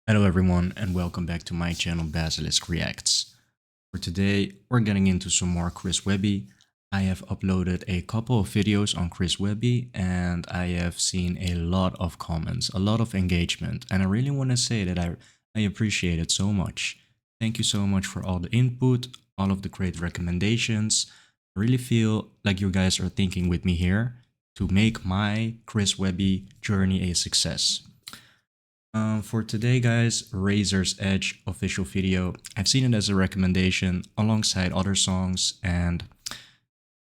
Hello everyone and welcome back to my channel Basilisk Reacts. For today we're getting into some more Chris Webby. I have uploaded a couple of videos on Chris Webby and I have seen a lot of comments, a lot of engagement, and I really want to say that I appreciate it so much. Thank you so much for all the input, all of the great recommendations. I really feel like you guys are thinking with me here to make my Chris Webby journey a success. For today, guys, Razor's Edge official video. I've seen it as a recommendation alongside other songs, and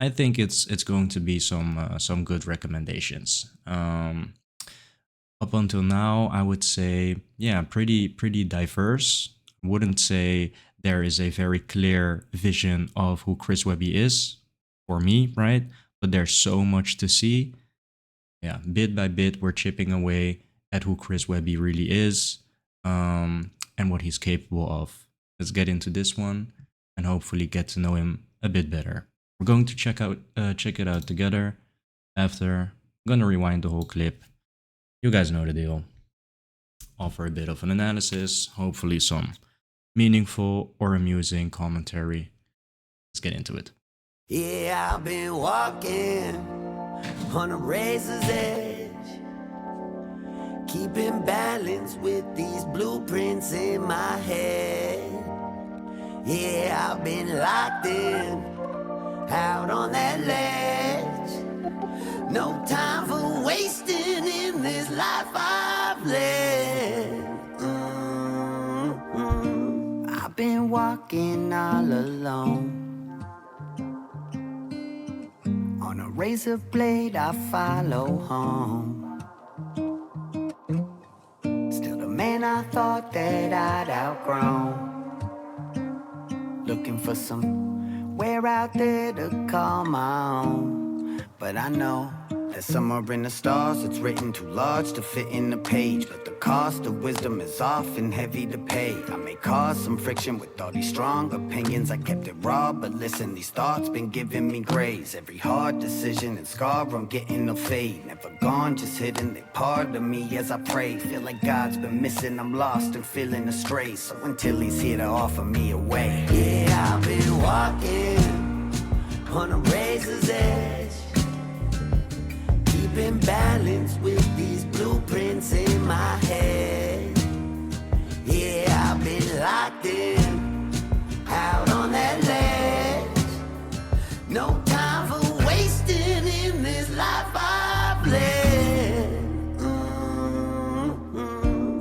I think it's going to be some good recommendations. Up until now, I would say, yeah, pretty diverse. Wouldn't say there is a very clear vision of who Chris Webby is for me, right? But there's so much to see. Yeah, bit by bit, we're chipping away at who Chris Webby really is, and what he's capable of. Let's get into this one and hopefully get to know him a bit better. We're going to check it out together. After, I'm gonna rewind the whole clip. You guys know the deal. Offer a bit of an analysis, hopefully some meaningful or amusing commentary. Let's get into it. Yeah, I've been walking on a razor's edge, keeping balance with these blueprints in my head. Yeah, I've been locked in, out on that ledge. No time for wasting in this life I've led. I've been walking all alone. On a razor blade I follow home. Still the man I thought that I'd outgrown. Looking for somewhere out there to call my own. But I know that somewhere in the stars it's written too large to fit in the page. But the cost of wisdom is often heavy to pay. I may cause some friction with all these strong opinions. I kept it raw, but listen, these thoughts been giving me grace. Every hard decision and scar I'm getting no fade. Never gone, just hidden, they part of me as I pray. Feel like God's been missing, I'm lost and feeling astray. So until he's here to offer me a way. Yeah, I've been walking on a razor's edge, keeping balance with these blueprints in my head. Yeah, I've been locked in, out on that ledge. No time for wasting in this life I've led.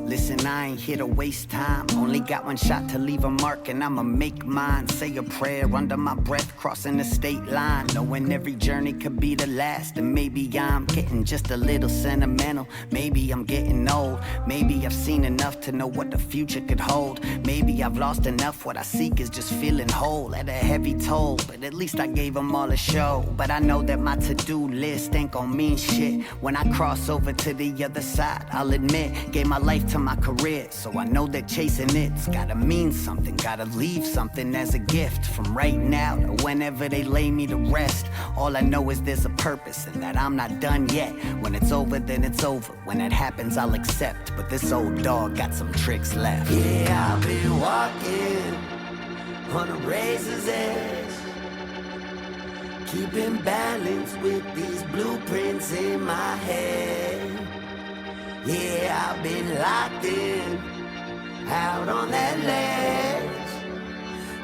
Listen, I ain't here to waste time. Only got one shot to leave a mark and I'ma make mine. Say a prayer under my breath, crossing the state line, knowing every journey could be the last. And maybe I'm getting just a little sentimental. Maybe I'm getting old. Maybe I've seen enough to know what the future could hold. Maybe I've lost enough, what I seek is just feeling whole. At a heavy toll, but at least I gave them all a show. But I know that my to-do list ain't gon' mean shit when I cross over to the other side. I'll admit, gave my life to my career, so I know that chasing it's gotta mean something, gotta leave something as a gift. From right now to whenever they lay me to rest, all I know is there's a purpose and that I'm not done yet. When it's over, then it's over. When that happens, I'll accept, but this old dog got some tricks left. Yeah, I've been walking on a razor's edge, keeping balance with these blueprints in my head. Yeah, I've been locked in, out on that ledge.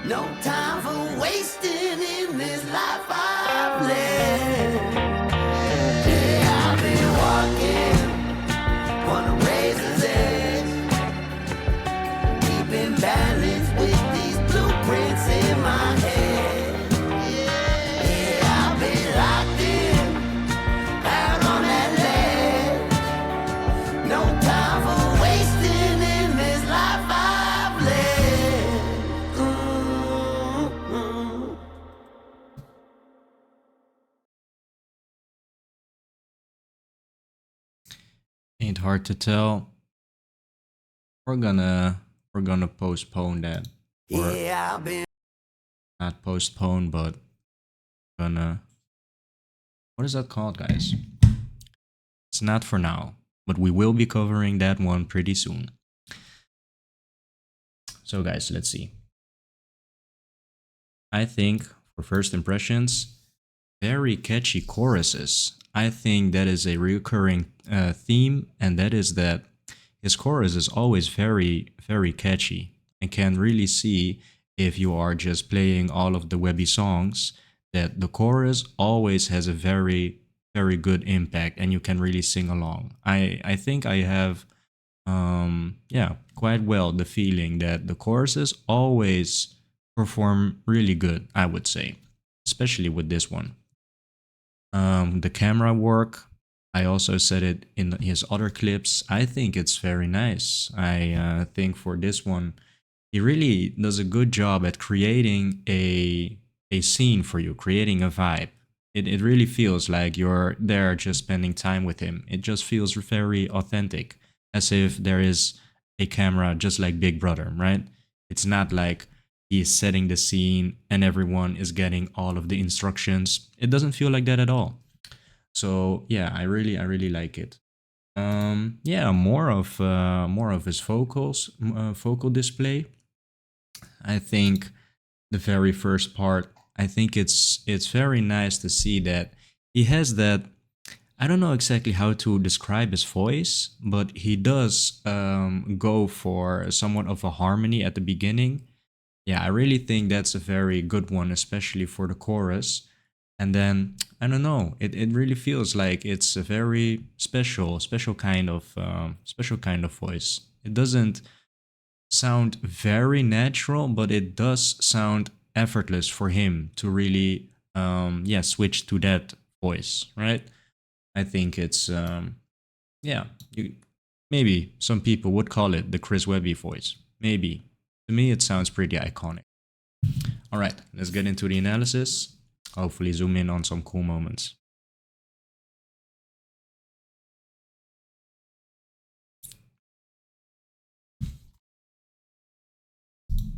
No time for wasting in this life I've led. Yeah, I've been walking on a razor's edge, keeping balance with these blueprints in my head. Yeah, I've been locked in, out on that ledge. No time for wasting in this life I've led. Ain't hard to tell. We're gonna postpone that. Or Yeah, I've been not postpone, but gonna, what is that called, guys? It's not for now, but we will be covering that one pretty soon. So guys, let's see. I think for first impressions, very catchy choruses. I think that is a recurring theme, and that is that his chorus is always very catchy. I can really see if you are just playing all of the Webby songs that the chorus always has a very good impact, and you can really sing along. I think I have yeah, quite well the feeling that the choruses always perform really good, I would say, especially with this one. The camera work, I also said it in his other clips. I think it's very nice. I think for this one, he really does a good job at creating a scene for you, creating a vibe. It really feels like you're there just spending time with him. It just feels very authentic, as if there is a camera just like Big Brother, right? It's not like he's setting the scene and everyone is getting all of the instructions. It doesn't feel like that at all. So yeah, I really like it. Yeah, more of his vocal display. I think the very first part, I think it's very nice to see that he has that. I don't know exactly how to describe his voice, but he does go for somewhat of a harmony at the beginning. Yeah, I really think that's a very good one, especially for the chorus. And then I don't know, it really feels like it's a very special kind of voice. It doesn't sound very natural, but it does sound effortless for him to really yeah, switch to that voice, right? I think it's yeah, you, maybe some people would call it the Chris Webby voice. Maybe. To me it sounds pretty iconic. All right, let's get into the analysis. Hopefully zoom in on some cool moments.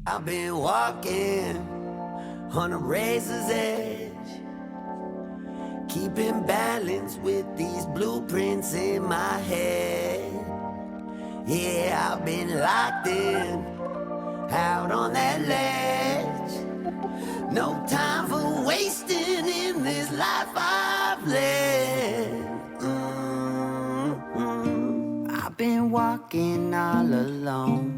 I've been walking on a razor's edge, keeping balance with these blueprints in my head. Yeah, I've been locked in, out on that ledge. No time for wasting in this life I've led. I've been walking all alone.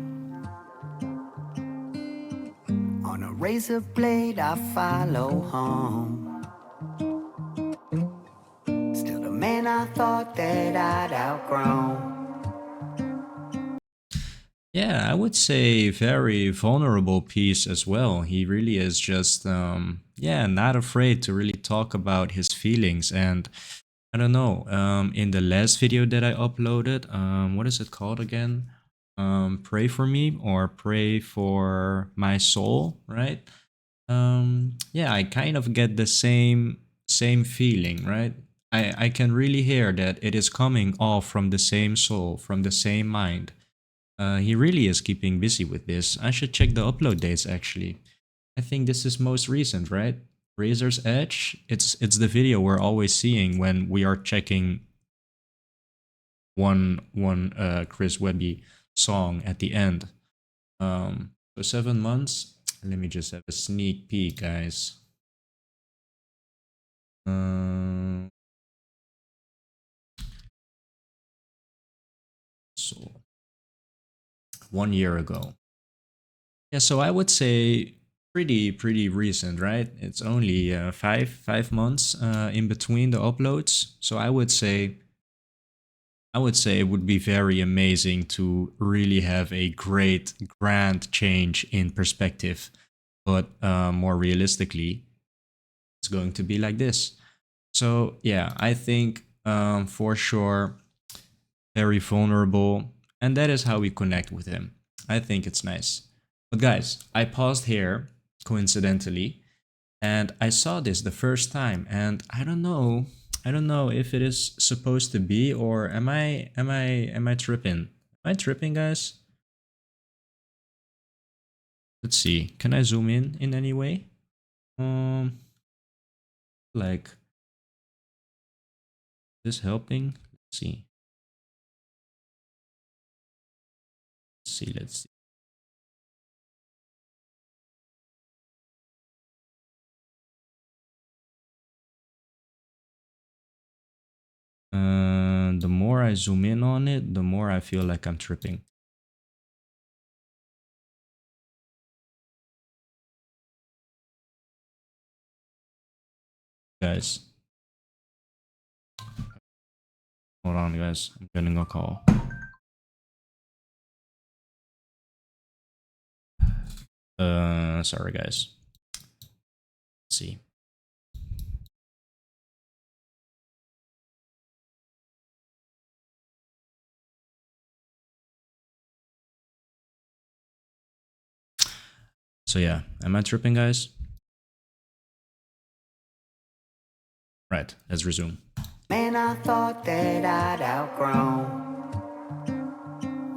On a razor blade I follow home. Still the man I thought that I'd outgrown. Yeah, I would say very vulnerable piece as well. He really is just yeah, not afraid to really talk about his feelings. And I don't know, in the last video that I uploaded, what is it called again? Pray for me or pray for my soul, right? Yeah, I kind of get the same feeling, right? I can really hear that it is coming all from the same soul, from the same mind. He really is keeping busy with this. I should check the upload dates actually. I think this is most recent, right? Razor's Edge. It's the video we're always seeing when we are checking one Chris Webby song at the end. So 7 months. Let me just have a sneak peek, guys. Um, so 1 year ago. Yeah, so I would say pretty recent, right? It's only five months in between the uploads. So I would say it would be very amazing to really have a great grand change in perspective, but more realistically, it's going to be like this. So yeah, I think for sure very vulnerable, and that is how we connect with him. I think it's nice. But guys, I paused here coincidentally, and I saw this the first time, and I don't know if it is supposed to be, or am I tripping? Am I tripping, guys? Let's see. Can I zoom in any way? Um, like this helping? Let's see. Let's see. more I zoom in on it, the more I feel like I'm tripping. Guys, hold on, guys. I'm getting a call. Sorry, guys. Let's see. So yeah, am I tripping, guys? Right, let's resume. Man, I thought that I'd outgrown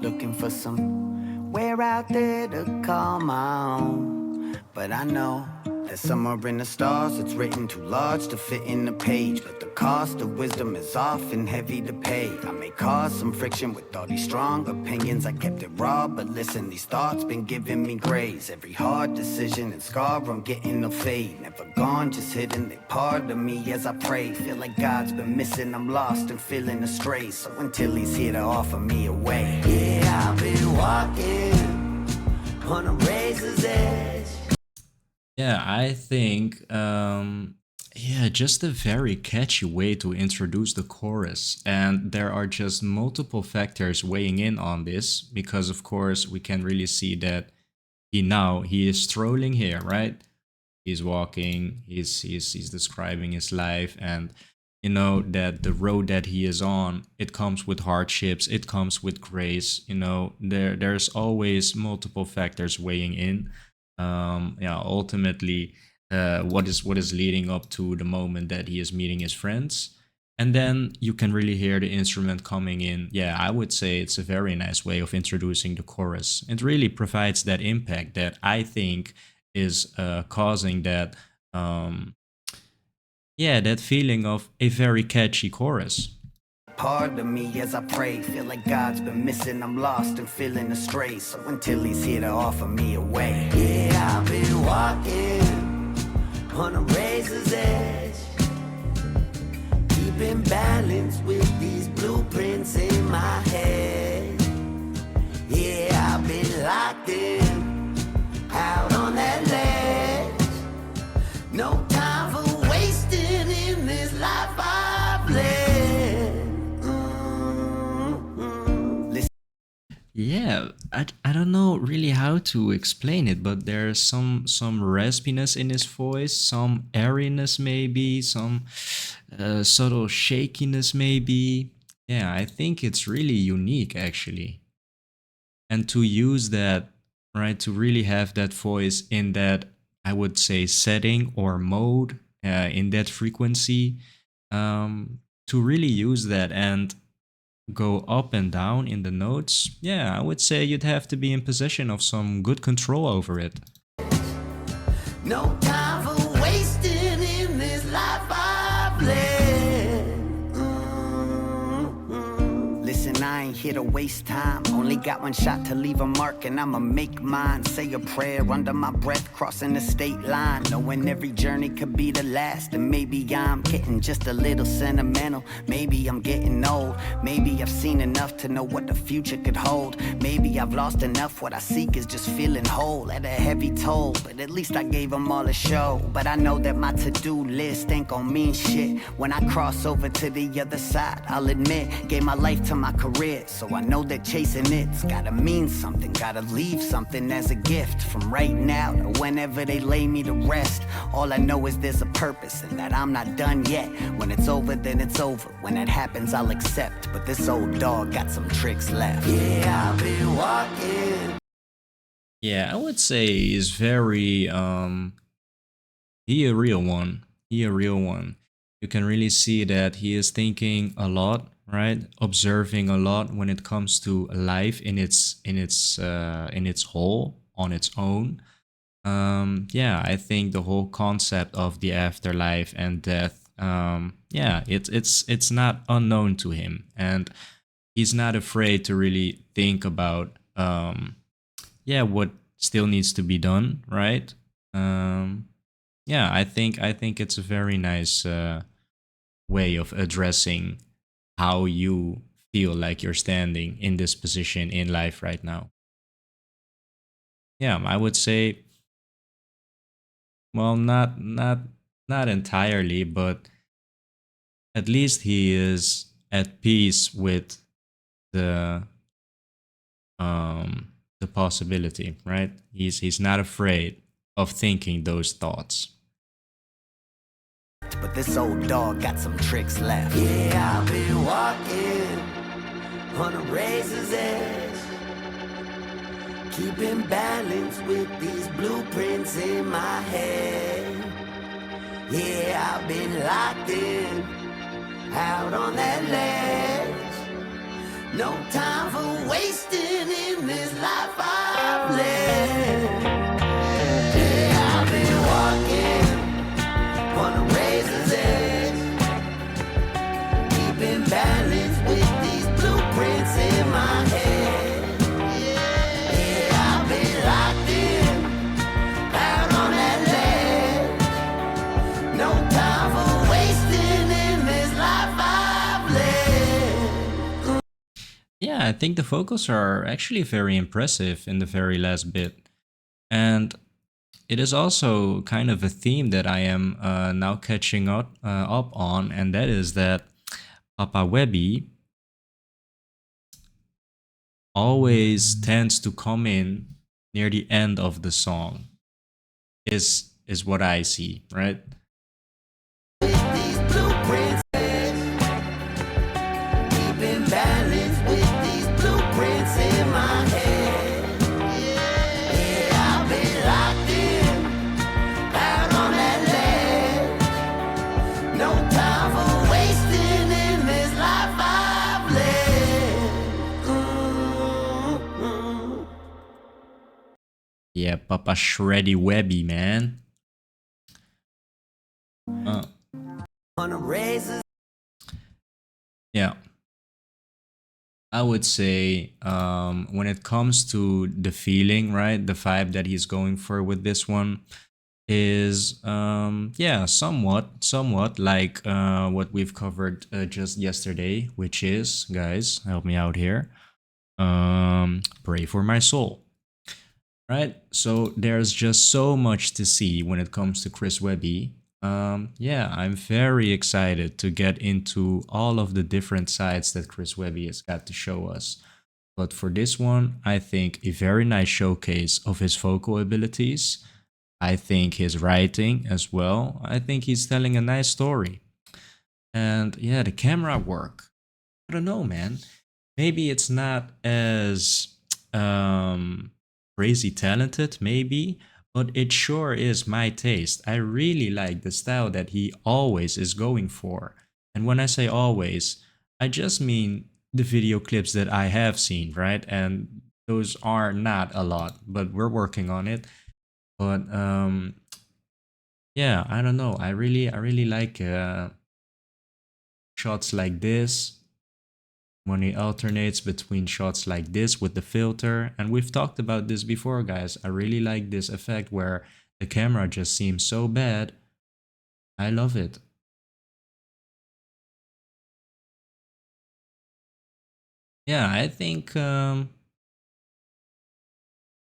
looking for somewhere out there to call my own. But I know that somewhere in the stars it's written too large to fit in the page. But the cost of wisdom is often heavy to pay. I may cause some friction with all these strong opinions. I kept it raw, but listen, these thoughts been giving me grace. Every hard decision and scar I'm getting no fade. Never gone, just hidden, they part of me as I pray. Feel like God's been missing, I'm lost and feeling astray. So until he's here to offer me a way. Yeah, I've been walking on a razor's edge. Yeah, I think, yeah, just a very catchy way to introduce the chorus. And there are just multiple factors weighing in on this because, of course, we can really see that he is strolling here, right? He's walking, he's describing his life, and you know that the road that he is on, it comes with hardships, it comes with grace. You know, there's always multiple factors weighing in. Yeah, ultimately, what is leading up to the moment that he is meeting his friends, and then you can really hear the instrument coming in. Yeah, I would say it's a very nice way of introducing the chorus. It really provides that impact that I think is causing that, yeah, that feeling of a very catchy chorus. Part of me as I pray, feel like God's been missing, I'm lost and feeling astray. So until he's here to offer me a way. Yeah, I've been walking on a razor's edge, keeping balance with these blueprints in my head. Yeah, I've been locked in, out on that ledge. No time for wasting in this life I've led. Yeah, I don't know really how to explain it, but there's some raspiness in his voice, some airiness maybe, some subtle shakiness maybe. Yeah, I think it's really unique actually. And to use that, right, to really have that voice in that, I would say, setting or mode, in that frequency, to really use that and go up and down in the notes, yeah, I would say you'd have to be in possession of some good control over it. No time for wasting in this life I've led. Listen, I ain't here to waste time. Only got one shot to leave a mark, and I'ma make mine. Say a prayer under my breath, crossing the state line. Knowing every journey could be the last. And maybe I'm getting just a little sentimental. Maybe I'm getting old. Maybe I've seen enough to know what the future could hold. Maybe I've lost enough, what I seek is just feeling whole. At a heavy toll, but at least I gave them all a show. But I know that my to-do list ain't gon' mean shit when I cross over to the other side. I'll admit, gave my life to my career, so I know that chasing it's gotta mean something, gotta leave something as a gift. From right now to whenever they lay me to rest, all I know is there's a purpose and that I'm not done yet. When it's over, then it's over. When that happens, I'll accept. But this old dog got some tricks left. Yeah, I've been walking. Yeah, I would say he's very he a real one. He a real one. You can really see that he is thinking a lot, right? Observing a lot when it comes to life in its whole, on its own. Yeah, I think the whole concept of the afterlife and death, yeah, it's not unknown to him, and he's not afraid to really think about, yeah, what still needs to be done, right? Um, yeah, I think it's a very nice way of addressing how you feel like you're standing in this position in life right now. Yeah, I would say, well, not entirely, but at least he is at peace with the the possibility, right? He's not afraid of thinking those thoughts. But this old dog got some tricks left. Yeah, I've been walking on a razor's edge, keeping balance with these blueprints in my head. Yeah, I've been locked in, out on that ledge. No time for wasting in this life I've led. Yeah, I've been walking on a razor's edge, keeping balance with these blueprints in my head. Yeah, I've been locked in, out on that ledge. No time for wasting in this life I've led. Yeah, I think the vocals are actually very impressive in the very last bit. And it is also kind of a theme that I am now catching up on, and that is that Papa Webby always tends to come in near the end of the song. Is what I see, right? These blueprints, keeping balance with these blueprints in my head. Yeah, I've been locked in, out on that ledge. No time for wasting in this life I've led. Yeah, Papa Shreddy Webby, man. On a razor. Yeah, I would say when it comes to the feeling, right, the vibe that he's going for with this one is yeah, somewhat like what we've covered just yesterday, which is, guys, help me out here. Pray for my soul. Right? So there's just so much to see when it comes to Chris Webby. Yeah, I'm very excited to get into all of the different sides that Chris Webby has got to show us. But for this one, I think a very nice showcase of his vocal abilities. I think his writing as well. I think he's telling a nice story. And yeah, the camera work. I don't know, man. Maybe it's not as crazy talented, maybe, but it sure is my taste. I really like the style that he always is going for. And when I say always, I just mean the video clips that I have seen, right? And those are not a lot, but we're working on it. But yeah, I don't know. I really like shots like this when he alternates between shots like this with the filter. And we've talked about this before, guys. I really like this effect where the camera just seems so bad. I love it. Yeah, I think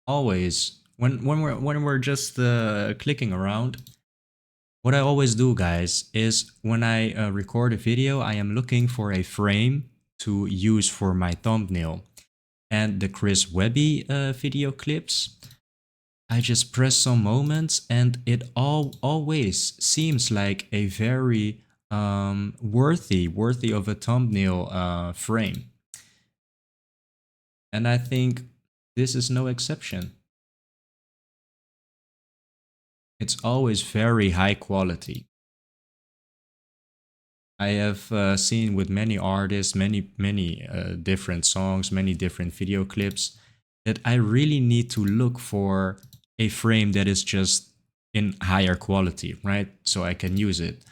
always when we're just clicking around, what I always do, guys, is when I record a video, I am looking for a frame to use for my thumbnail. And the Chris Webby video clips, I just press some moments and it always seems like a very worthy of a thumbnail frame. And I think this is no exception. It's always very high quality. I have seen with many artists, many different songs, many different video clips, that I really need to look for a frame that is just in higher quality, right? So I can use it.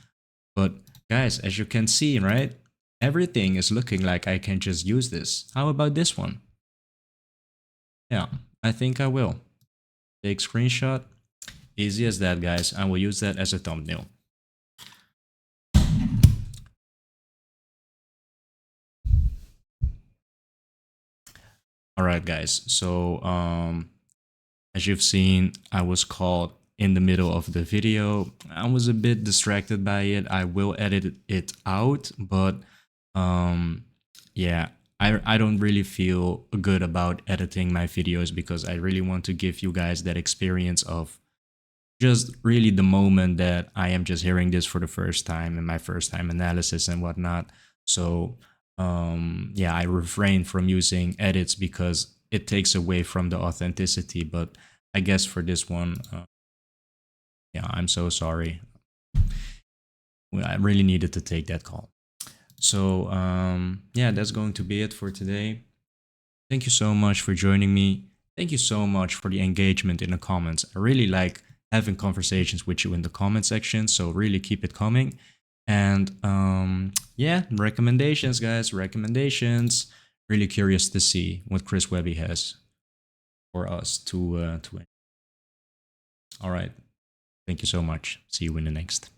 But guys, as you can see, right? Everything is looking like I can just use this. How about this one? Yeah, I think I will. Take screenshot. Easy as that, guys. I will use that as a thumbnail. All right, guys. So, as you've seen, I was called in the middle of the video. I was a bit distracted by it. I will edit it out, but um, yeah, I don't really feel good about editing my videos because I really want to give you guys that experience of just really the moment that I am just hearing this for the first time and my first time analysis and whatnot. So yeah, I refrain from using edits because it takes away from the authenticity. But I guess for this one, yeah, I'm so sorry. Well, I really needed to take that call. So yeah, that's going to be it for today. Thank you so much for joining me. Thank you so much for the engagement in the comments. I really like having conversations with you in the comment section, so really keep it coming. And yeah, recommendations, guys, recommendations. Really curious to see what Chris Webby has for us to. All right, thank you so much. See you in the next.